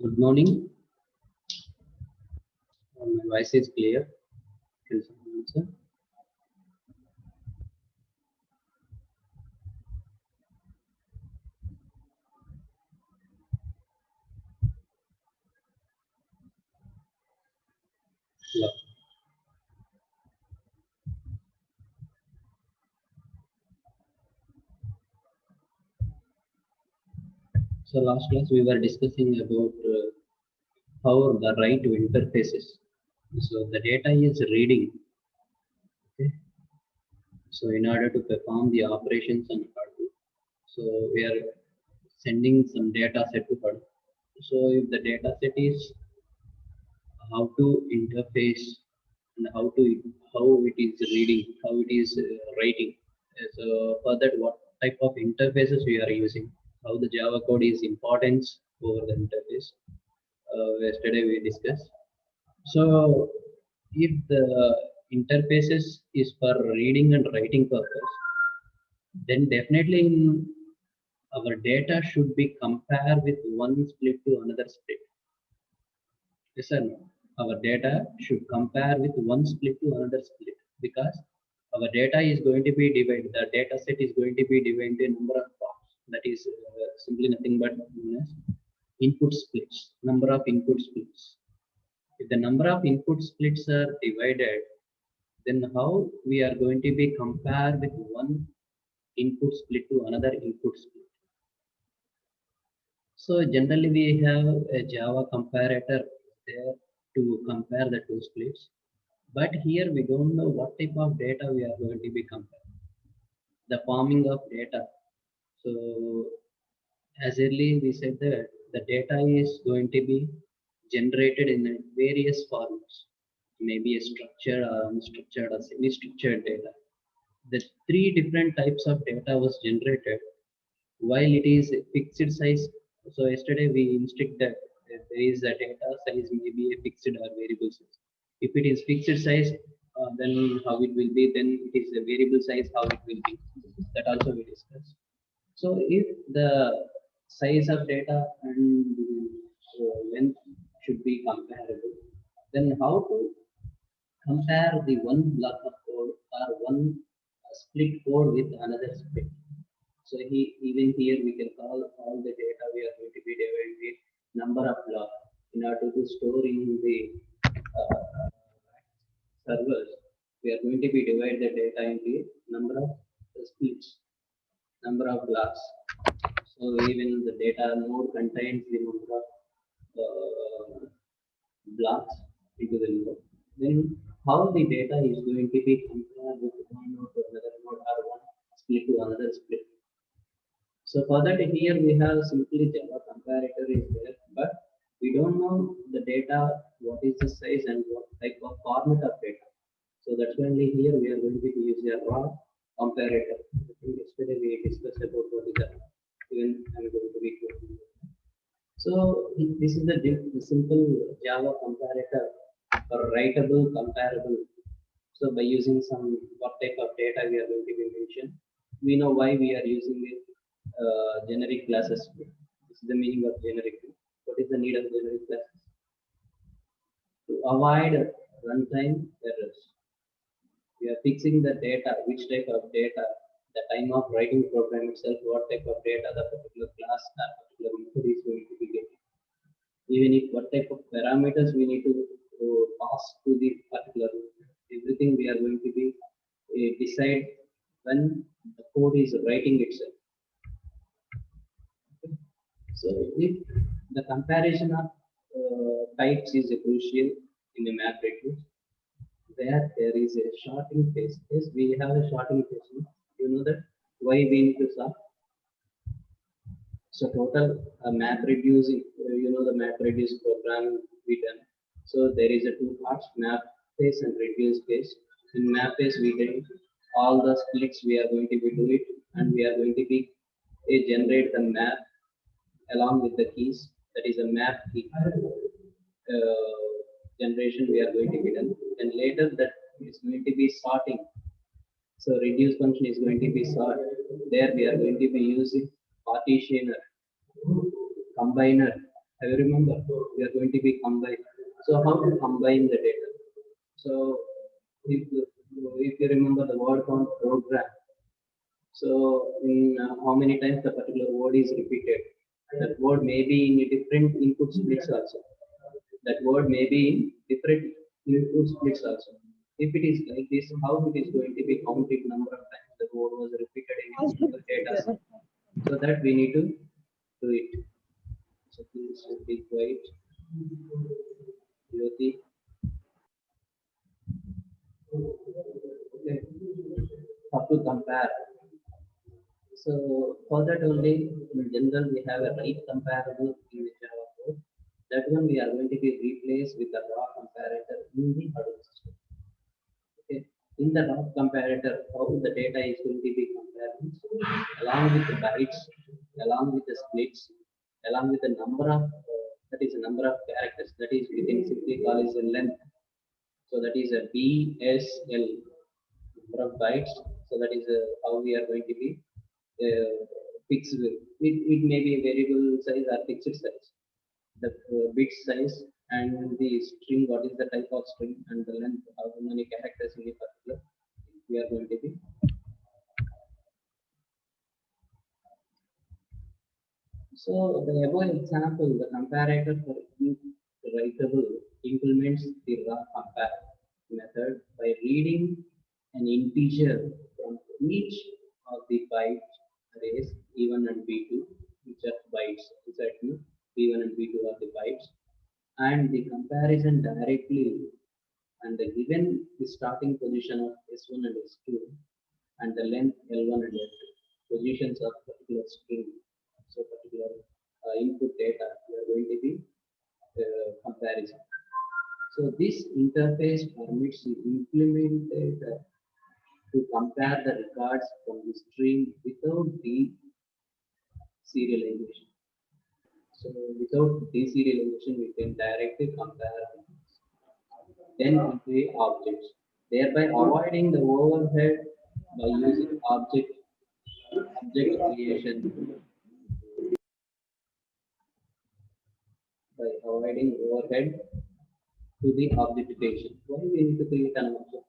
Good morning. My voice is clear. Can someone answer? Yeah. So last class we were discussing about how the right to interfaces. So the data is reading. Okay. So in order to perform the operations on Hadoop, so we are sending some data set to Hadoop. So if the data set is how to interface and how it is reading, how it is writing. So for that, what type of interfaces we are using, how the Java code is importance over the interface. Yesterday we discussed. So if the interfaces is for reading and writing purpose, then definitely our data should be compared with one split to another split. Yes or no? Our data should compare with one split to another split because our data is going to be divided. The data set is going to be divided in number of parts. That is simply nothing but known as input splits. Number of input splits. If the number of input splits are divided, then how we are going to be compared with one input split to another input split? So generally we have a Java comparator there to compare the two splits. But here we don't know what type of data we are going to be comparing. The forming of data. So as early we said that the data is going to be generated in various formats. Maybe a structured or unstructured or semi-structured data. The three different types of data was generated while it is a fixed size. So yesterday we instruct that there is a data size may be a fixed or variable size. If it is fixed size, then how it will be, then it is a variable size, how it will be. That also we discussed. So if the size of data and length should be comparable, then how to compare the one block of code or one split code with another split. So even here we can call all the data we are going to be divided with number of blocks in order to store in the uh, servers. We are going to be divide the data into number of splits, number of blocks. So even the data node contains the number of blocks into the node. Then how the data is going to be compared with one node to another node or one split to another split. So for that here we have simply Java comparator is there, but we don't know the data, what is the size and what type of format of data. So that's why only here we are going to use a raw comparator. I think yesterday we discussed about what is that. Even I'm going to be closing. So this is the simple Java comparator or writable comparable. So by using some what type of data we are going to be mentioned, we know why we are using it generic classes. This is the meaning of generic. What is the need of generic classes? To avoid runtime errors. We are fixing the data, which type of data, the time of writing program itself, what type of data the particular class or particular method is going to be getting. Even if what type of parameters we need to pass to the particular method. Everything we are going to be decide when the code is writing itself. So if the comparison of types is crucial in a map reduce, where there is a sorting phase. Yes, we have a sorting phase. No? You know that why we need to sort. So total map reducing, the map reduce program we done. So there is a two parts, map phase and reduce phase. In map phase we get all the splits we are going to be do it, and we are going to be generate the map along with the keys. That is a map key generation we are going to be done. And later that is going to be sorting. So reduce function is going to be sort. There we are going to be using partitioner, combiner, I remember we are going to be combined. So how to combine the data? So if, if you remember the word called program, so in how many times the particular word is repeated, that word may be in a different input splits also. That word may be in different input splits also. If it is like this, how it is going to be counted number of times the word was repeated in a single data set. So that we need to do it. So please be quiet. Jyoti. Okay. How to compare. So for that only, in general, we have a right comparable in the Java code. That one we are going to be replaced with the raw comparator in the Hadoop system. Okay. In the raw comparator, how the data is going to be compared along with the bytes, along with the splits, along with the number of that is the number of characters that is we can simply call as a length. So that is a BSL number of bytes. So that is how we are going to be fixed. It may be a variable size or fixed size. The bit size and the string, what is the type of string and the length, how many characters in a particular we are going to be. So the above example, the comparator for writable implements the raw compare method by reading an integer from each of the byte arrays E1 and B2, which are bytes, exactly B1 and B2 are the bytes, and the comparison directly and the given the starting position of S1 and S2 and the length L1 and L2 positions of particular string, so particular input data we are going to be comparison. So this interface permits the implementer to compare the records from the string without deserialization. So without deserialization, we can directly compare then into the objects, thereby avoiding the overhead by using object creation, by avoiding overhead to the objectification. Why we need to create an object?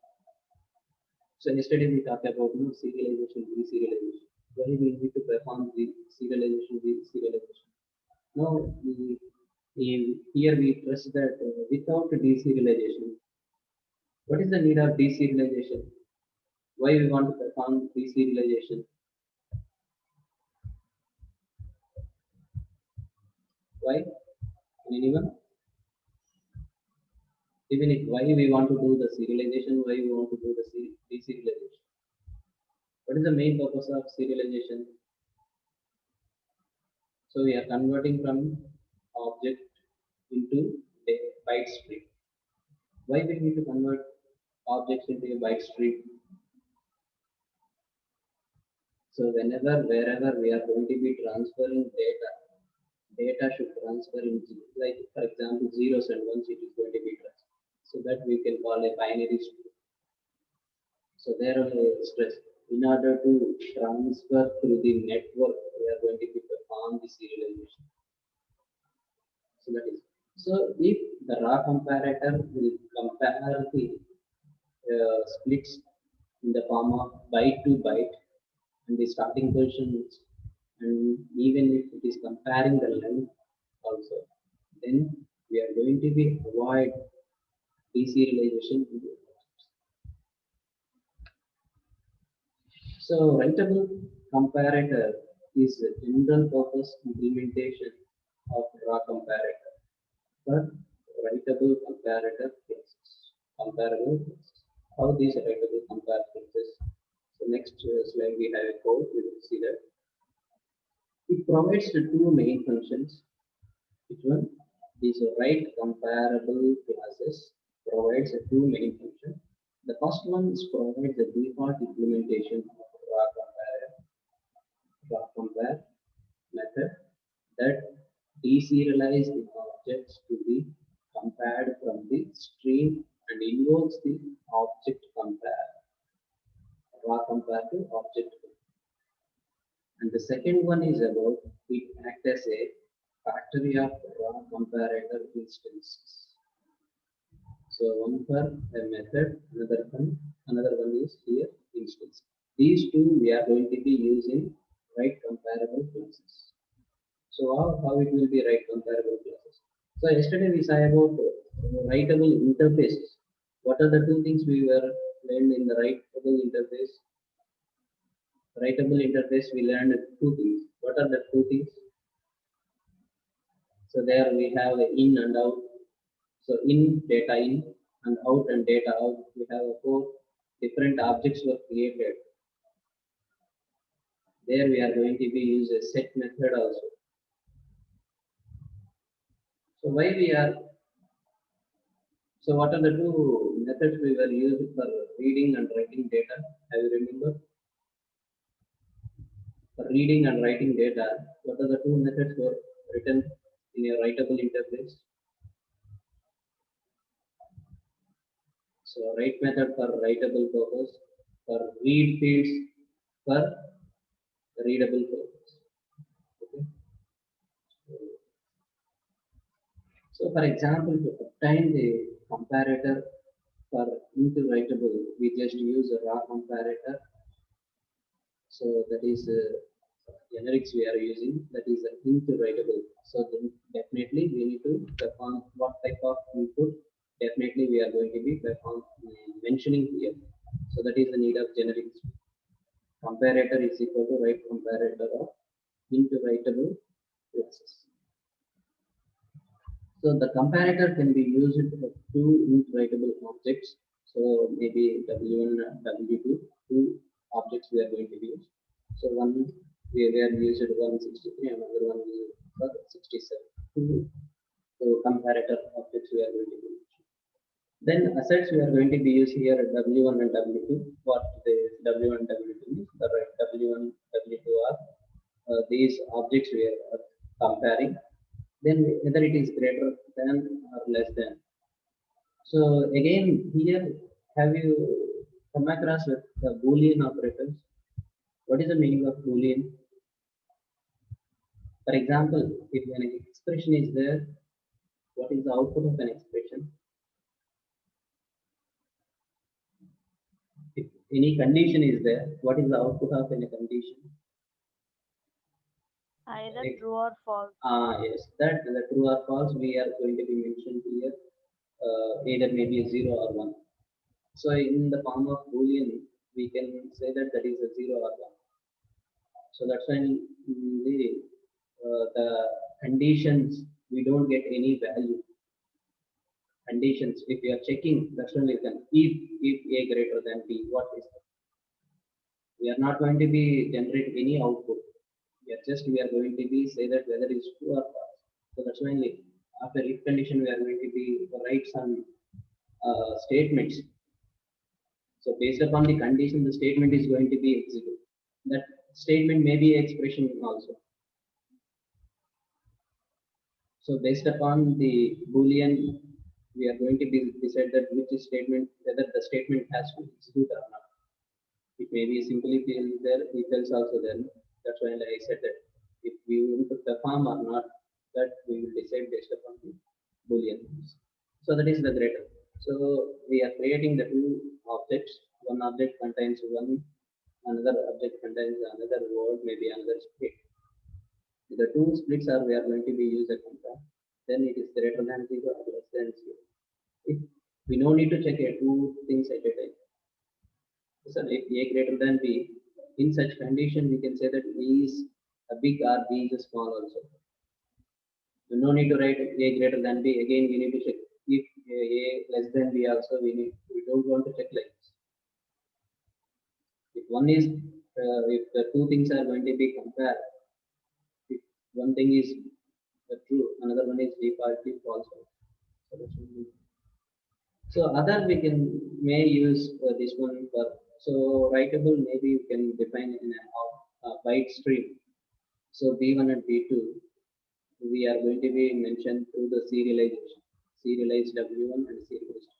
So yesterday we talked about serialization, deserialization. Why we need to perform the serialization, deserialization? Now here we trust that without deserialization, what is the need of deserialization? Why we want to perform deserialization? Why? Anyone? Even if why we want to do the serialization, why we want to do the deserialization? What is the main purpose of serialization? So we are converting from object into a byte stream. Why we need to convert objects into a byte stream? So whenever, wherever we are going to be transferring data should transfer in like for example zeros and ones it is going to be transferred. So that we can call a binary stream. So there are stress. In order to transfer through the network, we are going to be perform the serialization. So that is. So if the raw comparator will compare the splits in the form of byte to byte and the starting positions, and even if it is comparing the length also, then we are going to be avoid deserialization. So writable comparator is a general purpose implementation of raw comparator for writable comparator cases. Comparable cases. How these writable comparator cases? So next slide we have a code. We will see that it provides the two main functions. Which one? These write comparable classes provides a two main functions. The first one is provides the default implementation of raw compare method that deserialize the objects to be compared from the stream and invokes the object compare, raw compare to object. And the second one is about it act as a factory of raw comparator instances. So one for a method, another one is here instance. These two we are going to be using write comparable classes. So how it will be write comparable classes? So yesterday we saw about writable interfaces. What are the two things we were learned in the writable interface? Writable interface we learned two things. What are the two things? So there we have in and out. So in data in and out and data out. We have four different objects were created. There we are going to be use a set method also. So why we are so what are the two methods we were used for reading and writing data? Have you remember? For reading and writing data, what are the two methods were written in a writable interface? So write method for writable purpose, for read fields for readable purpose. Okay. So for example, to obtain the comparator for into writable, we just use a raw comparator. So that is generics we are using, that is into writable. So then definitely we need to perform what type of input. Definitely we are going to be mentioning here. So that is the need of generics. Comparator is equal to write comparator of into writable classes. So the comparator can be used for two writable objects. So maybe W1 and W2, two objects we are going to use. So one we are used 163, another one is for 67. Two comparator objects we are going to use. Then assets we are going to be used here W1 and W2. What the W1 and W2 means? The right W1, W2 are these objects we are comparing. Then whether it is greater than or less than. So again here, have you come across with the Boolean operators? What is the meaning of Boolean? For example, if an expression is there, what is the output of an expression? If any condition is there, what is the output of any condition? Either true or false. Yes, that the true or false we are going to be mentioned here, either maybe a 0 or 1. So in the form of Boolean, we can say that that is a 0 or 1. So that's when the conditions we don't get any value. Conditions, if you are checking, that's when you can if a greater than b, what is that? We are not going to be generate any output. We are going to be say that whether it's true or false. So that's why after if condition we are going to be write some statements. So based upon the condition, the statement is going to be executed. That statement may be expression also. So based upon the Boolean, we are going to be decide that which statement, whether the statement has to execute or not. It may be simply field there, if else also there. That's why I said that if we want to perform or not, that we will decide based upon the Boolean. So that is the greater. So we are creating the two objects. One object contains one, another object contains another word, maybe another split. The two splits are we are going to be used a compare. Then it is greater than 0 or less than 0. If we no need to check two things at a time. So if a greater than b, in such condition we can say that b is a big or b is a small also. So no need to write a greater than b. Again we need to check if a less than b also we don't want to check like this. If one is if the two things are going to be compared, if one thing is true, another one is defaultly false. So other we can may use this one for so writable maybe you can define in a byte stream. So B1 and B2 we are going to be mentioned through the serialization, serialized W1 and serialized.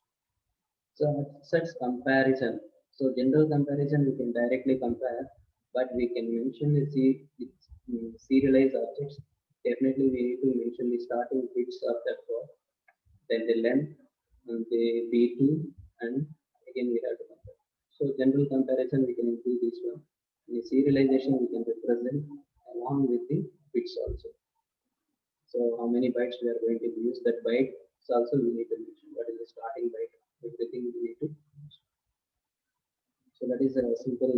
So such comparison. So general comparison we can directly compare, but we can mention the serialized objects definitely we need to mention the starting bits of that for, then the length and the B2, and again we have to compare. So general comparison we can include this one. In the serialization we can represent along with the bits also. So how many bytes we are going to use, that bytes also we need to mention. What is the starting byte? Everything we need to mention. So that is a simple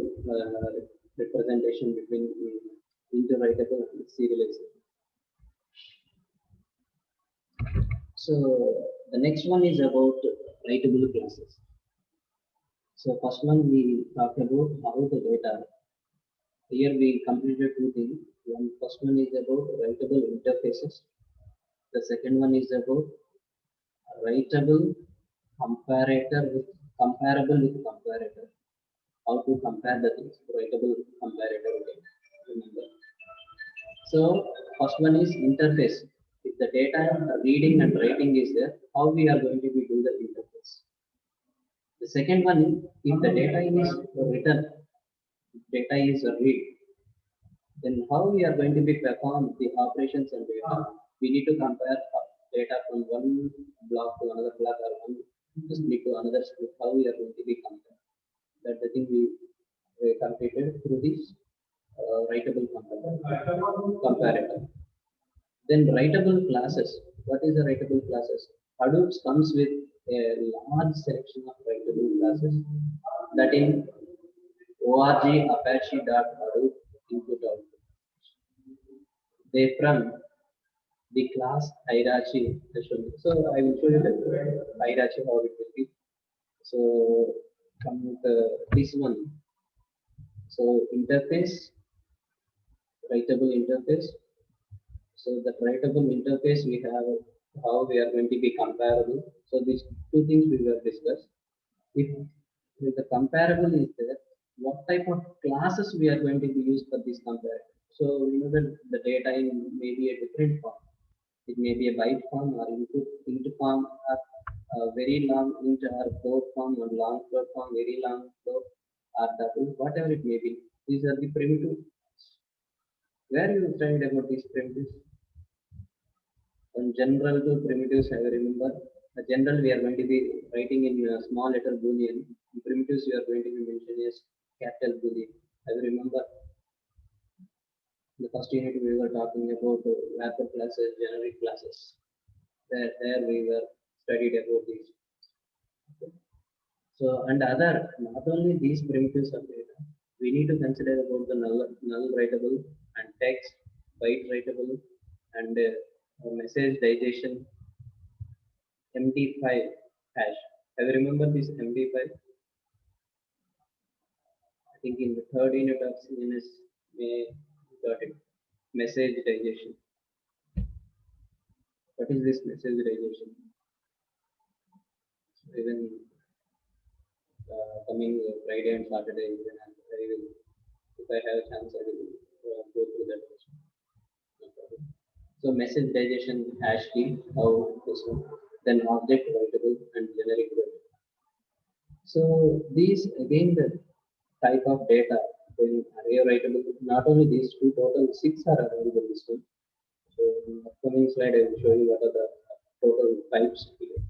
representation between interwritable and serialization. So the next one is about writable classes. So first one we talked about how the data. Here we completed two things. One first one is about writable interfaces. The second one is about writable comparator with comparable with comparator. How to compare the things? Writable comparator. Remember. So first one is interface. If the data reading and writing is there, how we are going to be do the interface? The second one, if the data is written, data is read, then how we are going to be perform the operations and data? We need to compare data from one block to another block or one split to another split. How we are going to be compare? That the thing we completed through this writable comparator. Then writable classes. What is the writable classes? Hadoop comes with a large selection of writable classes that in org apache.hadoop input output. They from the class hierarchy. So I will show you the hierarchy how it will be. So come with this one. So interface, writable interface. So the writable interface we have how we are going to be comparable. So these two things we will discuss. If the comparable is there, what type of classes we are going to be used for this comparison? So you know that the data in may be a different form. It may be a byte form or int form or very long int or float form or long float form, very long float or double, whatever it may be. These are the primitive. Where you studied about these primitives? From general to primitives, I remember. The general we are going to be writing in small letter boolean. In primitives we are going to be mentioning as capital boolean. I remember the first unit we were talking about wrapper classes, generic classes. There we were studied about these. Okay. So and other, not only these primitives of data, we need to consider about the null writable and text, byte writable, and message digestion, MD5 hash. Have you remember this MD5? I think in the third unit of CNS, we got it. Message digestion. What is this message digestion? Even coming Friday and Saturday, even I will, if I have a chance, I will go through that question. No problem. So message digestion hash key, how this one, then object writable and generic writable. So these again the type of data, then array writable. Not only these two, total 6 are available this one. So in the upcoming slide, I will show you what are the total types here.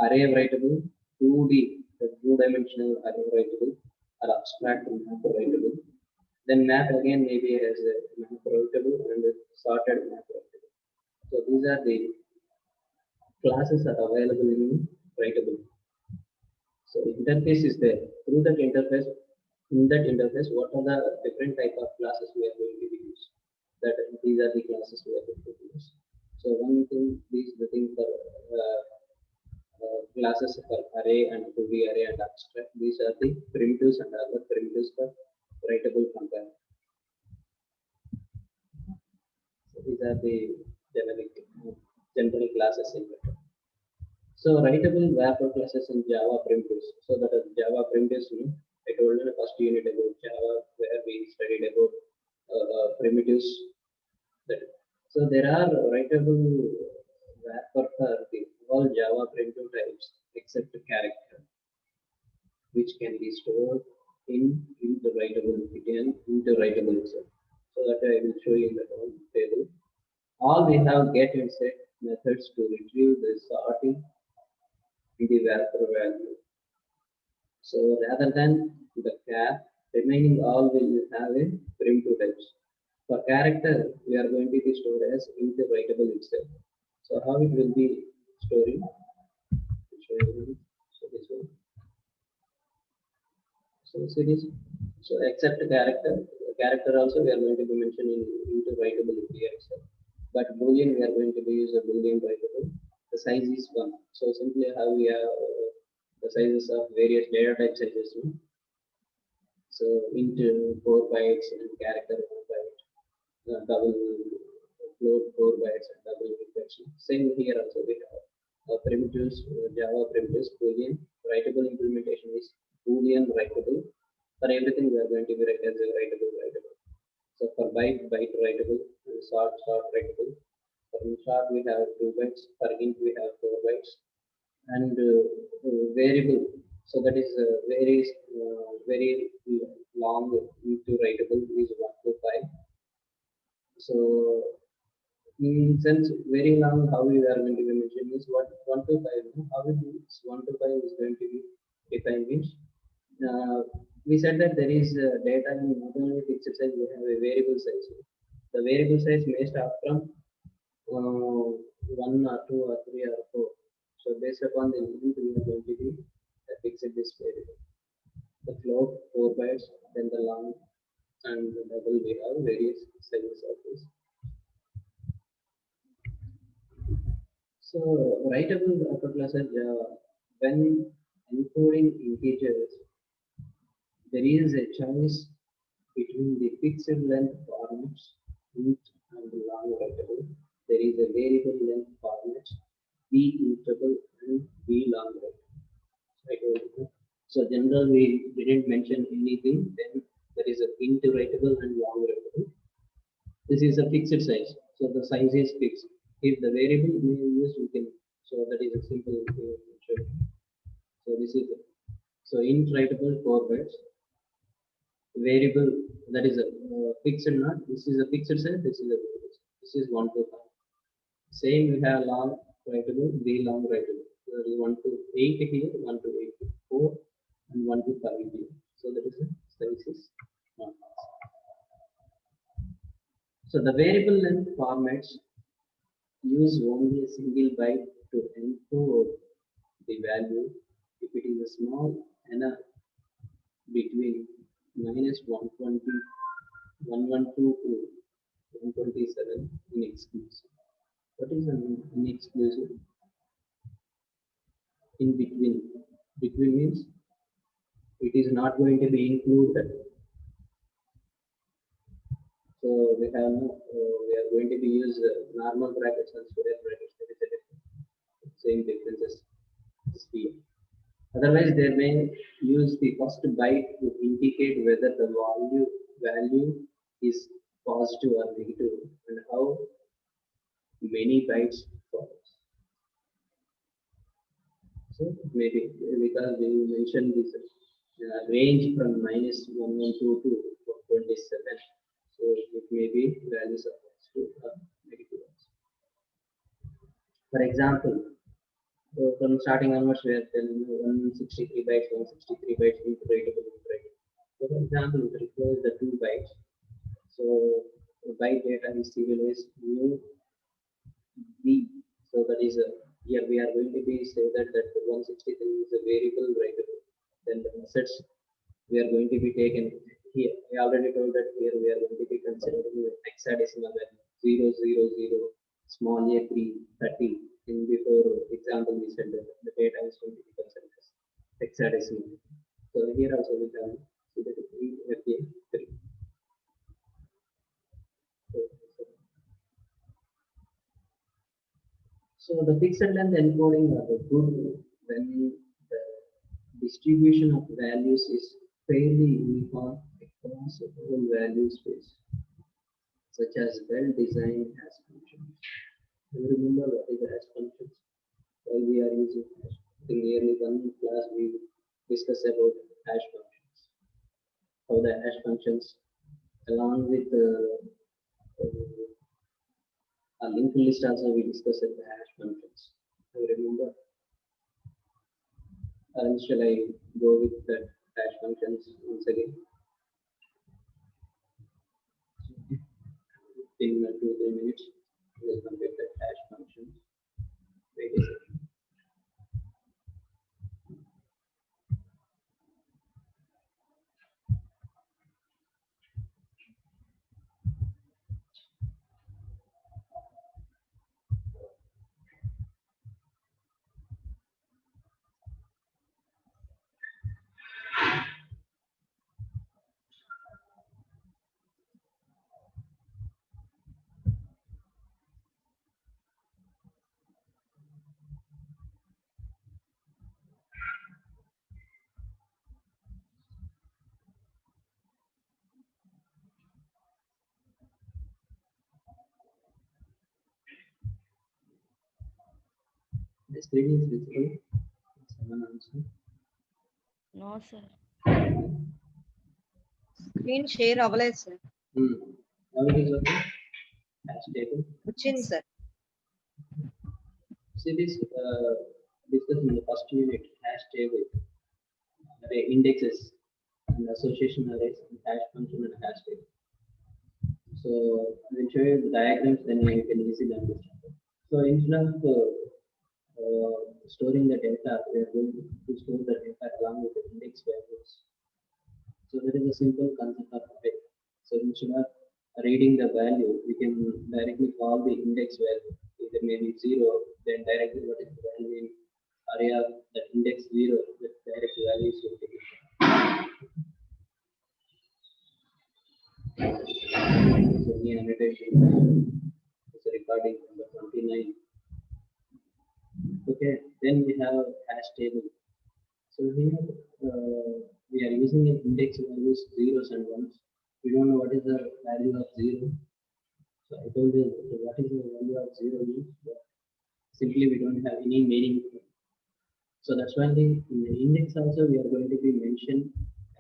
Array writable, 2D, the two-dimensional array writable, or abstract map writable. Then map again maybe as a map writable and a sorted map writable. So these are the classes that are available in writable. So interface is there. Through that interface, in that interface, what are the different type of classes we are going to use? That these are the classes we are going to use. So one thing, these the thing for classes for array and 2D array and abstract. These are the primitives and other primitives for writable compare. So these are the generic general classes in Python. So writable wrapper classes in Java primitives. So that is Java primitives. I told you in the first unit about Java where we studied about primitives. So there are writable wrapper for all Java primitive types except character, which can be stored in the writable again in the writable itself. So that I will show you in the table. All we have get and set methods to retrieve the sorting in the wrapper value. So rather than the cap, remaining all will have a primitive types. For character, we are going to be stored as int writable itself. So how it will be storing? So this one. So series. So except character also we are going to be mentioning into writable here itself. But boolean we are going to be use a boolean writable. The size is one. So simply how we have the sizes of various data type sizes. No? So int 4 bytes and character 1 byte, double float 4 bytes and double bytes. Same here also we have primitives, Java primitives, Boolean writable implementation is Boolean writable. For everything we are going to be write as a writable. So for byte writable, and sort writable. For short we have 2 bytes. For int we have 4 bytes, and variable. So that is very long into writable is 1 to 5. So in sense very long how we are going to be mentioning is what 1 to 5. No? How it is 1 to 5 is going to be defined means we said that there is data in not only fixed size, we have a variable size. The variable size may start from 1 or 2 or 3 or 4. So based upon the limit, we are going to be fixed this variable. The float 4 bytes, then the long and the double we have various sizes of this. So writable upper class Java, when encoding integers, there is a choice between the fixed length formats, int and long writable. There is a variable length format, b intable and b long writable. I told you. So general we didn't mention anything. Then there is a int writable and long writable. This is a fixed size, so the size is fixed. If the variable we use, we can. So that is a simple introduction. So this is so int writable 4 bytes. Variable that is a fixed not. This is a fixed size. This is a variable. This is 1 to 5. Same we have long writable, v long writable. So there is 1 to 8 here, 1 to 8 to 4, and 1 to 5 here. So that is the size is not. So the variable length formats use only a single byte to encode the value if it is a small enough between minus 120, 112 to 127 in exclusive. What is an exclusive? In between. Between means it is not going to be included. So we have we are going to be use normal brackets and square brackets. There is a difference. Same differences here. Otherwise, they may use the first byte to indicate whether the value is positive or negative and how many bytes follows. So maybe because we mentioned this range from -112 to 27. So it may be values of positive or negative. For example, so from starting onwards, we are telling you 163 bytes, 163 bytes into writable. So for example, it requires the 2 bytes. So byte data is serialized new B. So that is here we are going to be say that 163 is a variable writable. Then the assets we are going to be taken here. I already told that here we are going to be considering hexadecimal value 000 small a 330. In before example we said that the data is going to be considered as hexadecimal. So here also we have 3 So the fixed length encoding are the good when the distribution of values is fairly uniform across the whole value space, such as well-designed hash functions. Do you remember what is the hash functions? While we are using hash, in nearly one class we discuss about hash functions. How the hash functions, along with A linked list also we discussed the hash functions. Do you remember? Or shall I go with the hash functions once again? In 2 3 minutes, we will complete the hash functions. Wait a second. The screen is visible. Someone answer. No, sir. Screen share అవ్వలేదు sir. Now it is okay. Hash table. వచ్చింది sir. See this discussed in the first unit. Hash table, array indexes, and association arrays, and hash function and hash table. So I will show you the diagrams, then you can easily understand. So instead of storing the data, we are going to store the data along with the index values. So there is a simple concept of array. So instead of reading the value, we can directly call the index value. Either maybe 0, then directly what is the value in array of that index 0, the direct values will be given. So the annotation is a recording number 29. Okay, then we have hash table. So here we are using an index values zeros and ones. We don't know what is the value of 0. So I told you what is the value of 0 means, but simply we don't have any meaning. So that's why in the index also we are going to be mentioned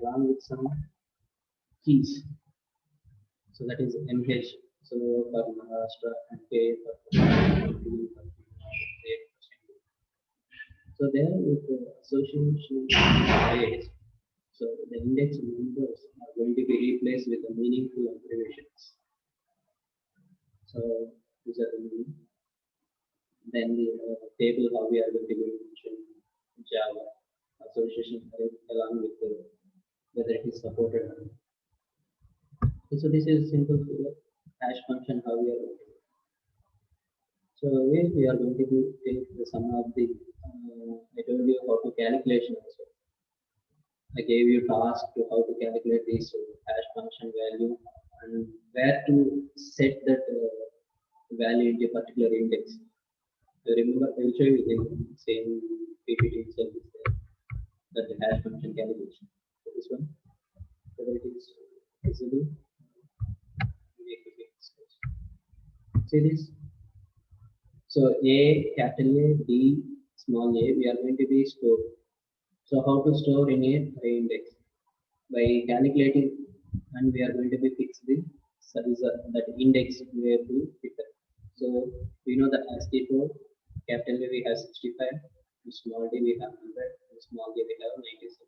along with some keys. So that is MH. So for Maharashtra and K for so there with the association arrays, so the index numbers are going to be replaced with the meaningful abbreviations. So these are the meaning. Then the table how we are going to be mention Java association array along with the, whether it is supported or not. So this is simple hash function how we are going to do. So we are going to be take the sum of the I told you how to calculation also. I gave you task to how to calculate this hash function value and where to set that value into a particular index. So remember, I will show you the same PPT itself is there, that the hash function calculation. So this one, whether it is visible, see this. So A, capital A, D, small a, we are going to be stored. So how to store in a array index? By calculating, and we are going to be fix the size of that index where to fit it. So we know that ASCII code, capital A we have 65, and small d we have 100, and small d we have 97.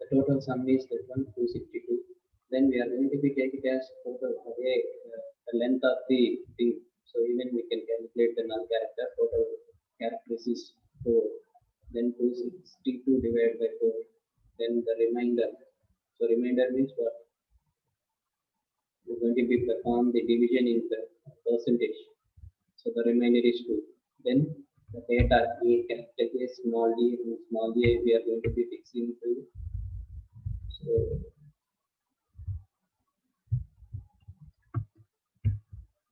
The total sum is that one 262. Then we are going to be taking as total array the length of the thing. So even we can calculate the null character, total characters is 4. Then 262 divided by 4. Then the remainder. So remainder means what? We're going to be perform the division in the percentage. So the remainder is 2. Then the data A, capital A, small d, and small d we are going to be fixing to. So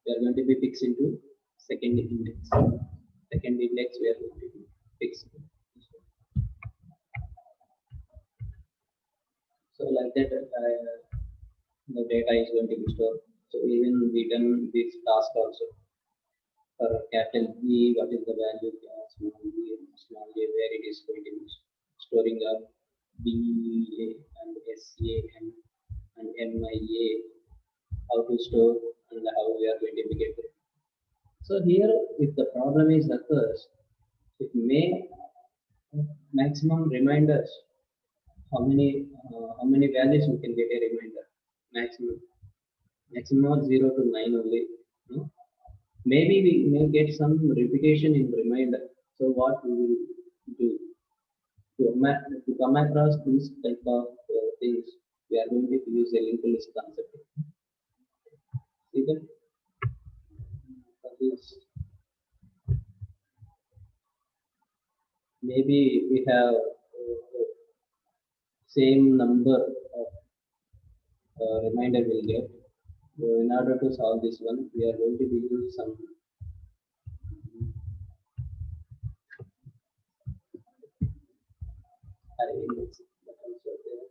we are going to be fixed into second index. Second index we are going to be fixed. So like that, the data is going to be stored. So even we done this task also for capital B, what is the value of small a, where it is going to be storing up B A and SCA and MIA, how to store and how we are going to be get it. So So here, if the problem is occurs, it may maximum reminders. How many values we can get a reminder? Maximum 0 to 9 only. No? Maybe we may get some repetition in reminder. So what we will do to come across these type of things, we are going to use a linked list concept. See that? This, maybe we have same number of reminder we'll get. So in order to solve this one, we are going to use some array index that also there.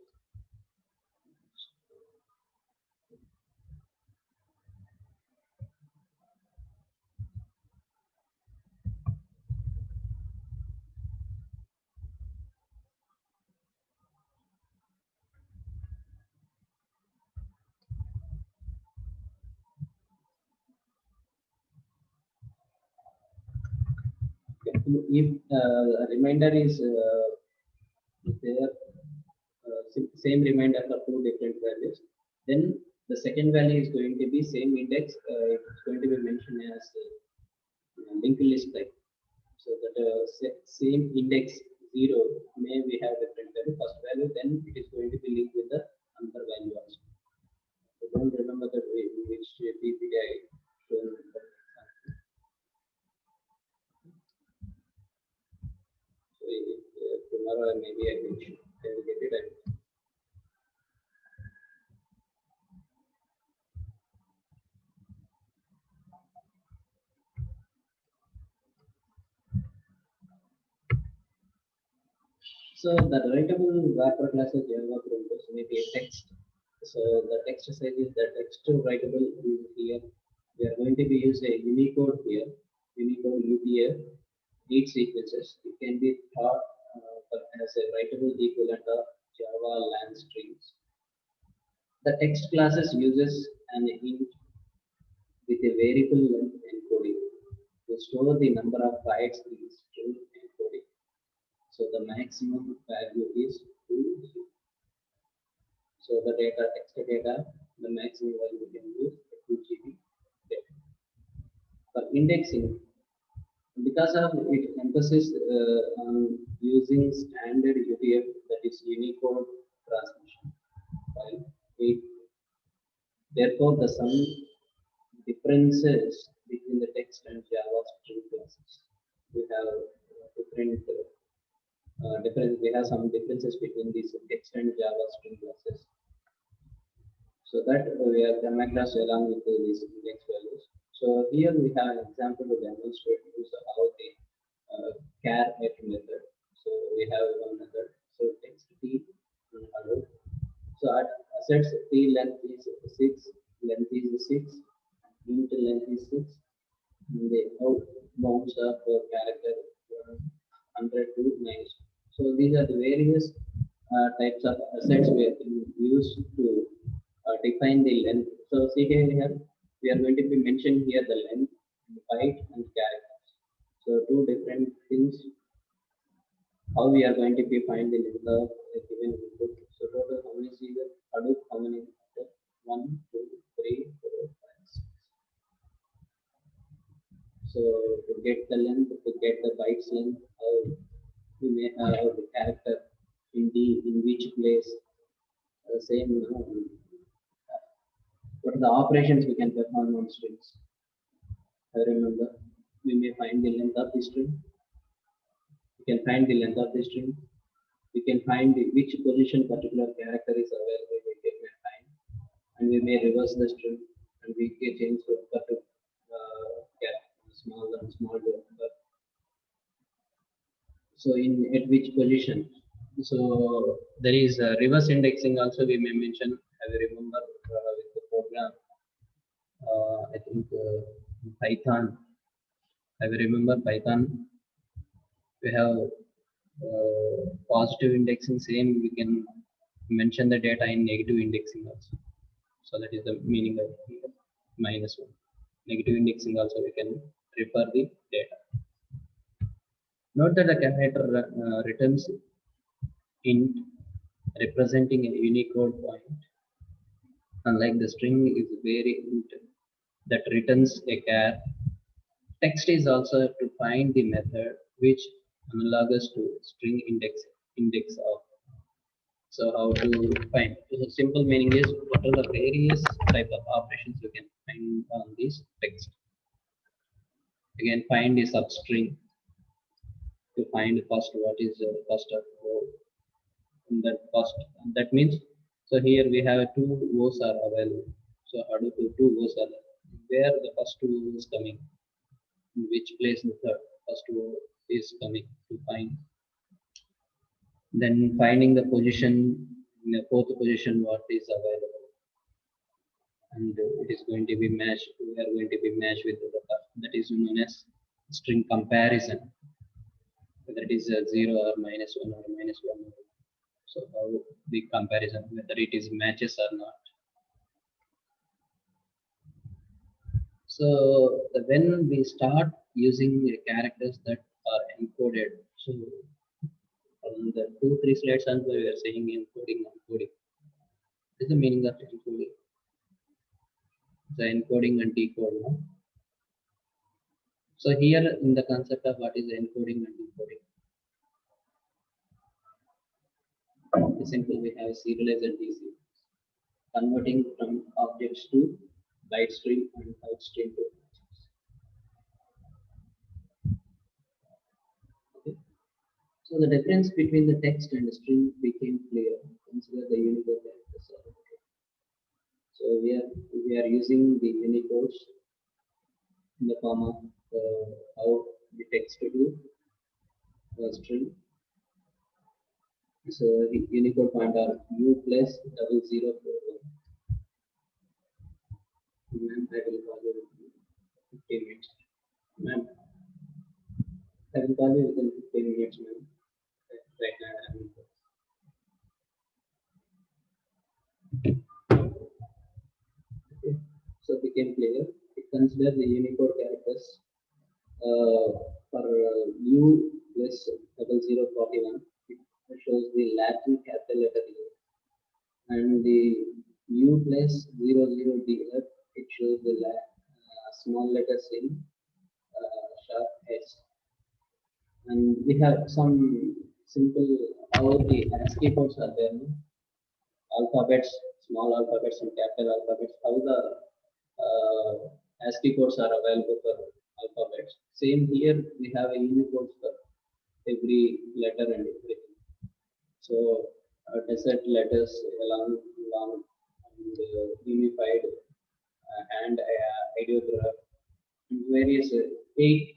If a reminder is there, same reminder for two different values, then the second value is going to be same index. It's going to be mentioned as linked list type. So that same index 0 may we have different value, first value, then it is going to be linked with the another value also. So don't remember the way in which PPT I shown. So if, tomorrow maybe I will get it. So the writable wrapper classes Java programs may be a text. So the text size is the text writable is here. We are going to be use a Unicode here, Unicode UTF, 8 sequences. It can be thought as a writable equivalent of Java lang strings. The text classes uses an int with a variable length encoding to store the number of bytes in the string encoding. So the maximum value is 2. So the data, text data, the maximum value we can use 2 GB data. For indexing, because of its emphasis on using standard UTF, that is Unicode transmission file, therefore the some differences between the text and Java string classes. We have different we have some differences between these text and Java string classes. So that we have come across along with these index values. So here we have an example to demonstrate how the char at method. So we have one method. So text t Hadoop. So at assets t length is 6, length is 6, int length is 6, and the out bounds of character 100 to 9. So these are the various types of assets we have used to define the length. So see here we are going to be mentioned here the length, byte and characters. So two different things. How we are going to be find the length of a given input. So total how many series? Hadoop how many? 1, 2, 3, 4, 5, 6. So to get the length, to get the bytes length, how we may have the character in which place. Same. What are the operations we can perform on strings? I remember we may find the length of the string. We can find the length of the string. We can find which position particular character is available. We can find, and we may reverse the string, and we can change the small and small to number. So in at which position? So there is reverse indexing also we may mention. I remember with the program. I think Python. I remember Python. We have positive indexing. Same we can mention the data in negative indexing also. So that is the meaning of -1. Negative indexing also we can refer the data. Note that the character returns int representing a Unicode point, unlike the string is variant that returns a char. Text is also to find the method which analogous to string index of. So how to find? So simple meaning is what are the various type of operations you can find on this text. Again, find a substring to find first what is first of all. That first that means so here we have two O's are available. So how do two O's are there? Where the first two is coming? In which place the third first O is coming to find? Then finding the position in the fourth position what is available, and it is going to be matched. We are going to be matched with the that is known as string comparison, whether it is a 0 or -1 or -1. So how the comparison whether it is matches or not. So when we start using the characters that are encoded, so on the 2-3 slides and we are saying encoding. What is the meaning of encoding? The encoding and decoding. No? So here in the concept of what is encoding and decoding, essentially we have serialized and deserialized, converting from objects to byte stream and byte stream to objects. Okay. So the difference between the text and the string became clear. Consider the Unicode characters. So we are using the Unicodes in the form of how the text to do string. So the Unicode pointer U+0041. Ma'am, I will call you within 15 minutes. Ma'am, I will call you within 15 minutes, ma'am. Right now, I am in class. Okay. So became clear. It considers the Unicode characters for U+0041. It shows the Latin capital letter U, and the U+00DF. It shows the small letters in sharp S. And we have some simple how the ASCII codes are there. No? Alphabets, small alphabets and capital alphabets. How the ASCII codes are available for alphabets. Same here, we have a Unicode for every letter and everything. So desert letters long and unified and ideograph and various 8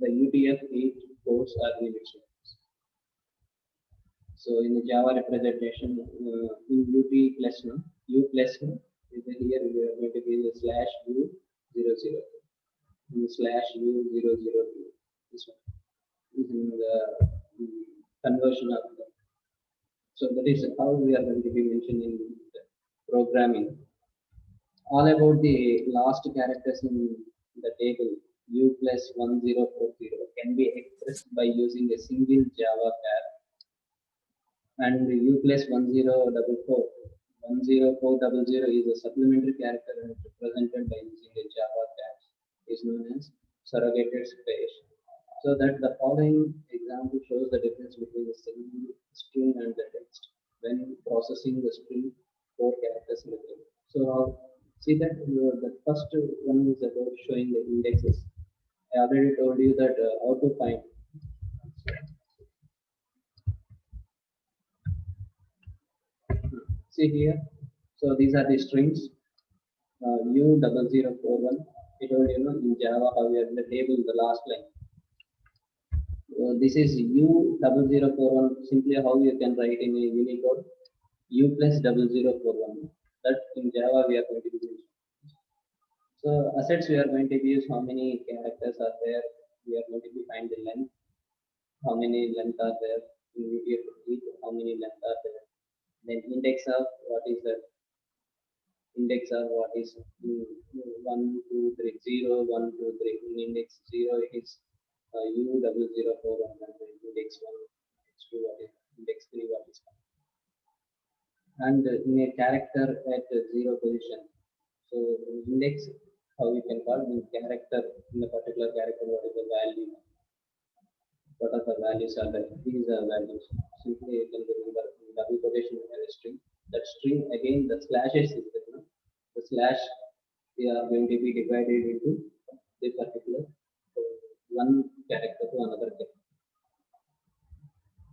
the UTF-8 codes are units. So in the Java representation in UT plus no U plus no is here we are going to be the /U00 and /U002. This one is in the conversion of the. So that is how we are going to be mentioning the programming. All about the last characters in the table U+1040 can be expressed by using a single Java char, and U+1044 is a supplementary character represented by using a Java char, is known as surrogated space. So that the following example shows the difference between the single string and the text when processing the string 4 characters in the table. So see that the first one is about showing the indexes. I already told you that how to find. See here. So these are the strings. U0041. I told you know in Java how we are in the table the last line. This is U0041. Simply how you can write in a Unicode U+0041. That in Java we are going to use. So assets we are going to use how many characters are there. We are going to find the length. How many length are there in UTF-8? How many length are there? Then index of what is that? index are what is 1, 2, 3, 0, 1, 2, 3. In index 0 it is U double 0, 4, 1, and index 1, index 2, what is index 3, what is and in a character at 0 position. So index, how we can call in character in a particular character, what is the value? What are the values are there? These are values. Simply you can remember in double quotation we have a string. That string again the slashes is there. No? The slash they are going to be divided into the particular one character to another character.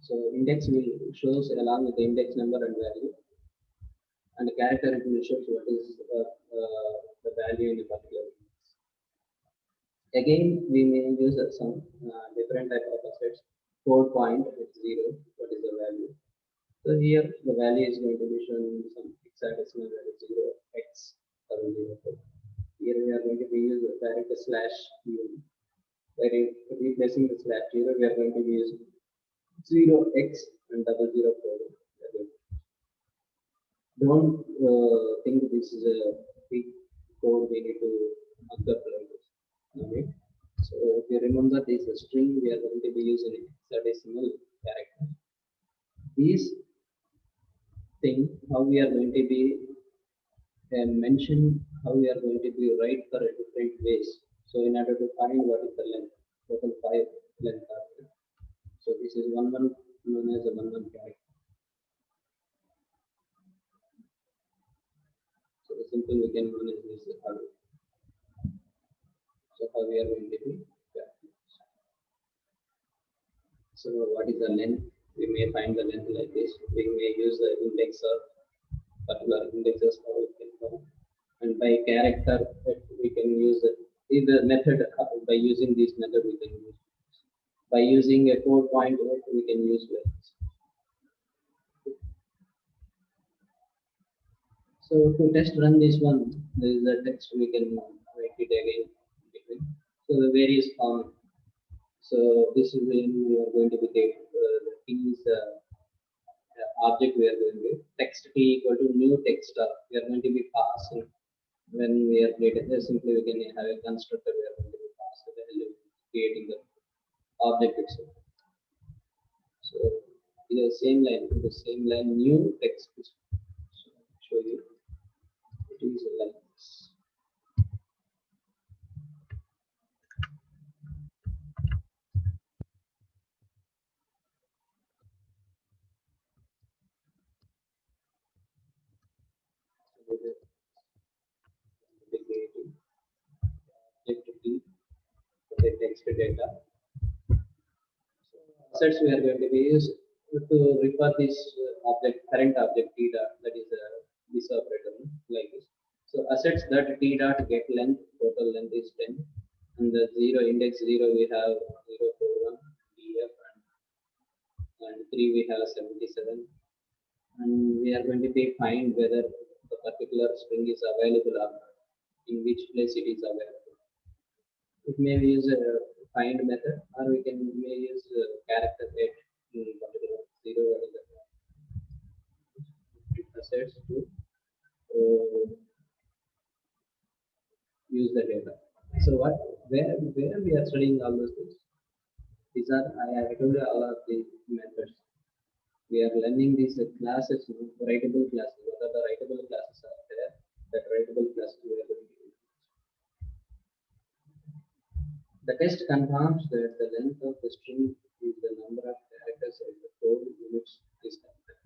So index will shows along with the index number and value, and the character it will shows what is the value in a particular index. Again, we may use some different type of assets. Code point is 0. What is the value? So here the value is going to be shown in some hexadecimal value 0x 004. Here we are going to be using direct slash u. By replacing the slash 0, we are going to be using 0x and 004. Don't think this is a big code we need to observe like this. Okay. So if you remember this string, we are going to be using hexadecimal character. These thing how we are going to be mention how we are going to be write for a different ways. So in order to find what is the length, total 5 length are there. So this is one known as a one character. So simply we can manage this how. So how we are going to be. So what is the length? We may find the length like this. We may use the index of particular indexes how we can find. And by character we can use either method by using this method we can use. By using a code point we can use like this. So to test run this one, there is a text we can write it again. So the various form. So this is when we are going to be the keys object we are going to text t equal to new text star. We are going to be passing when we are creating this. Simply we can have a constructor we are going to be passing the value creating the object itself. So in the same line new text. So show you it is like this. The text data. Assets we are going to be used to refer this object, current object t dot, that is this operator like this. So assets that t dot get length, total length is 10, and the 0 index 0 we have 041 df and 3 we have 77, and we are going to be find whether the particular string is available or not, in which place it is available. It may be use a find method, or we may use character set in particular 0 what is the assets to use the data. So where we are studying all those things? These are I told you all of the methods. We are learning these classes, writable classes. What are the writable classes are there? That writable classes we are going to use. The test confirms that the length of the string is the number of characters of the code in which is counted.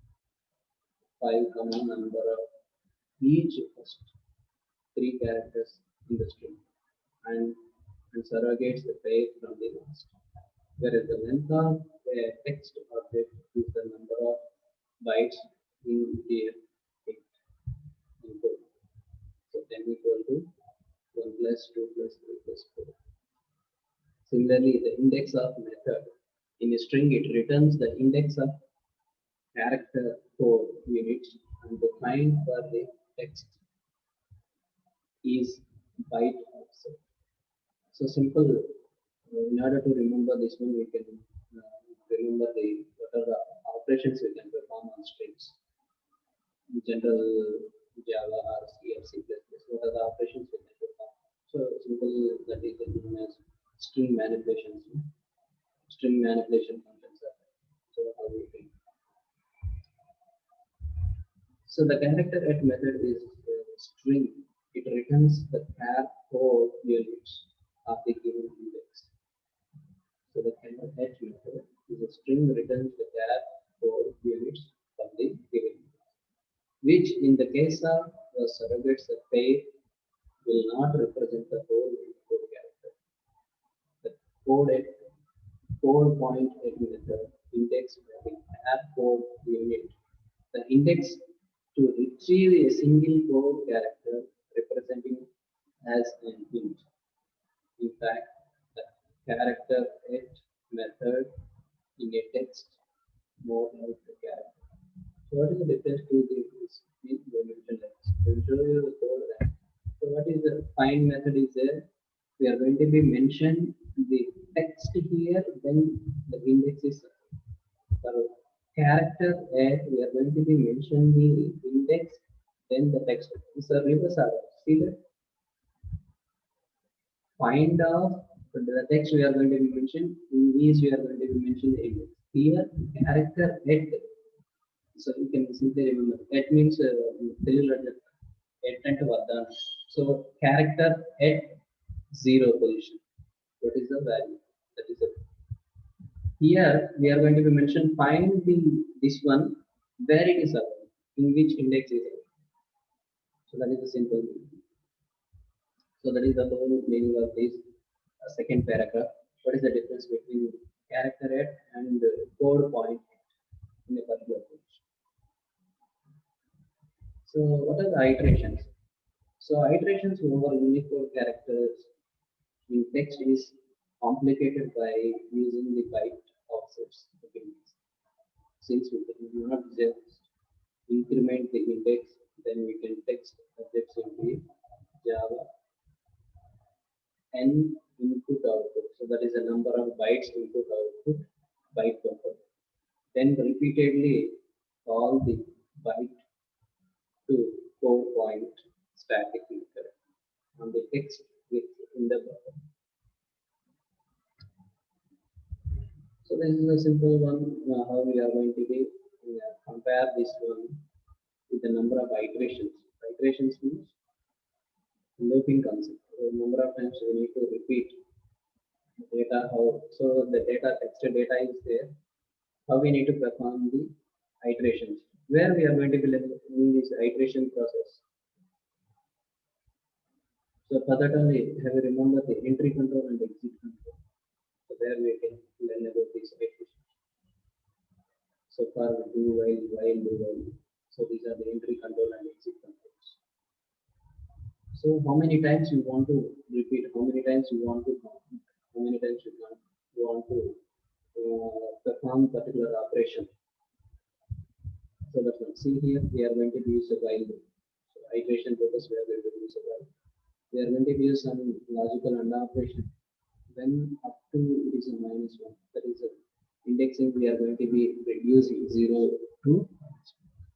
5 common number of each first 3 characters in the string and surrogates the pair from the last. Whereas the length of a text object is the number of bytes in the input. So 10 equal to 1 plus 2 plus 3 plus 4. Similarly, the index of method in a string it returns the index of character code units, and the kind for the text is byte offset. So simple. In order to remember this one, we can remember what are the operations we can perform on strings. In general Java or C or C++. What are the operations we can perform? So simple that is known as string manipulations. String manipulation functions are there. So how we do. So the character at method is string. It returns the char code units of the given index. So the character at method is a string returns the char code units of the given index, which in the case of the surrogates the pair will not represent the whole code character. The code at code point at method index by the char code unit. The index to retrieve a single code character representing as an int. In fact, the character at method in a text more like the character. So what is the difference to this? We mentioned that. I will show you the code that. So what is the find method is there? We are going to be mention the text here when the index is for character at we are going to be mention the index then the text. It's a reverse order. See that? Find of the text we are going to be mentioned in these we are going to be mentioned the index. Here character at, so you can simply remember at means at and vardhan. So character at 0 position. What is the value? That is the here we are going to be mentioned find the this one where it is available, in which index is available. So that is the simple meaning. So that is the whole meaning of this second paragraph. What is the difference between character at and code point in a particular page? So what are the iterations? So iterations over Unicode characters in text is complicated by using the byte offsets. Okay. Since we cannot just increment the index, then we can text objects into Java n input output. So that is the number of bytes input output byte buffer. Then repeatedly call the byte to code point static method on the text within the buffer. So this is a simple one how we are going to be compare this one with the number of iterations. Iterations means looping concept. So number of times we need to repeat the data. How so the data text data is there. How we need to perform the iterations. Where we are going to be in this iteration process. So for that only have you remember the entry control and exit control. So there we can learn about these iterations. So far do while do while. So these are the entry control and exit controls. So how many times you want to repeat, how many times you want to complete, how many times you want to perform particular operation. So that's one. See here we are going to use a while. So iteration purpose we are going to use a while. We are going to use some logical AND operation. When up to it is a -1, that is a indexing we are going to be reducing 0 to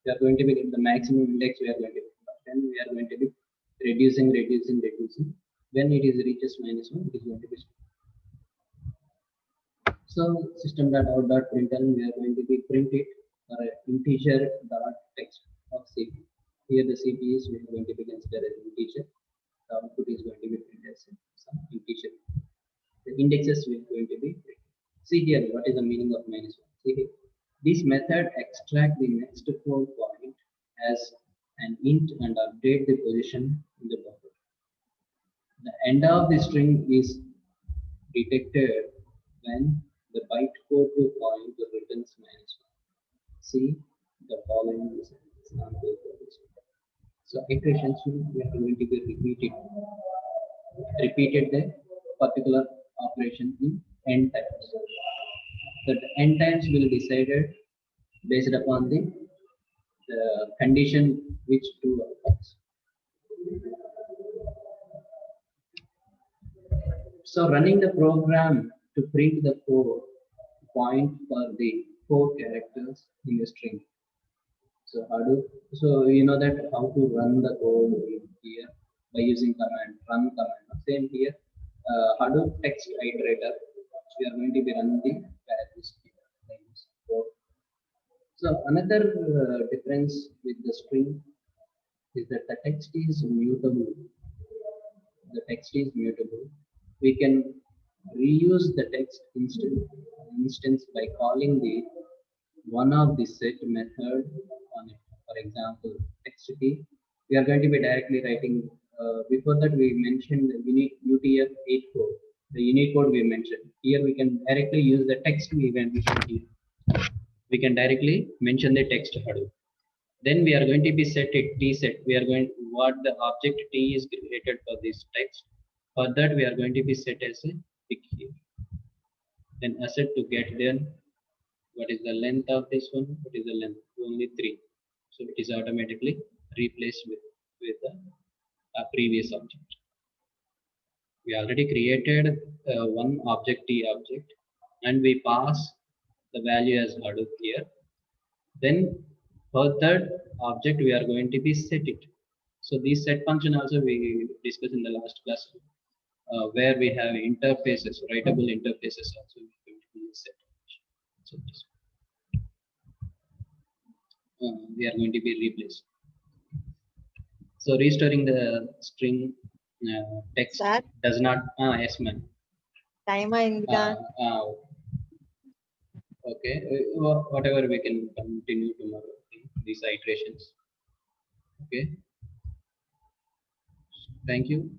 we are going to be the maximum index we are going to be, then we are going to be reducing. When it is reaches -1, it is going to be so system.out.println we are going to be print it or integer dot text of CP. Here the CP is we are going to be considered as integer. The output is going to be printed as some integer. The indexes will going to be printed. See here what is the meaning of -1. See here. This method extract the next code point as an int and update the position in the buffer. The end of the string is detected when the byte code to point returns -1. See the following example for this. So iterations we are going to be repeated the particular operation in n times. The n times will be decided based upon the condition which true occurs. So running the program to print the code point for the code characters in the string. So Hadoop, so you know that how to run the code here by using command, run command. Same here, Hadoop text iterator. We are going to be running the values here. So another difference with the string is that the text is mutable. The text is mutable. We can reuse the text instance by calling the one of the set method on it. For example, text key. We are going to be directly writing. Before that, we mentioned the UTF-8 code. The Unicode we mentioned. Here we can directly use the text we mentioned here. We can directly mention the text Hadoop. Then we are going to be set it t set. We are going what the object t is created for this text. For that we are going to be set as a pick here. Then asset to get then what is the length of this one? What is the length? Only 3. So it is automatically replaced with the previous object. We already created one object t object and we pass the value as Hadoop here. Then for that object we are going to be set it. So this set function also we discussed in the last class, where we have interfaces, writable interfaces also going to be set. So we are going to be replaced. So restoring the string text Sir? does not. Yes, ma'am. Time aindika. Okay, whatever we can continue tomorrow. These iterations. Okay. Thank you.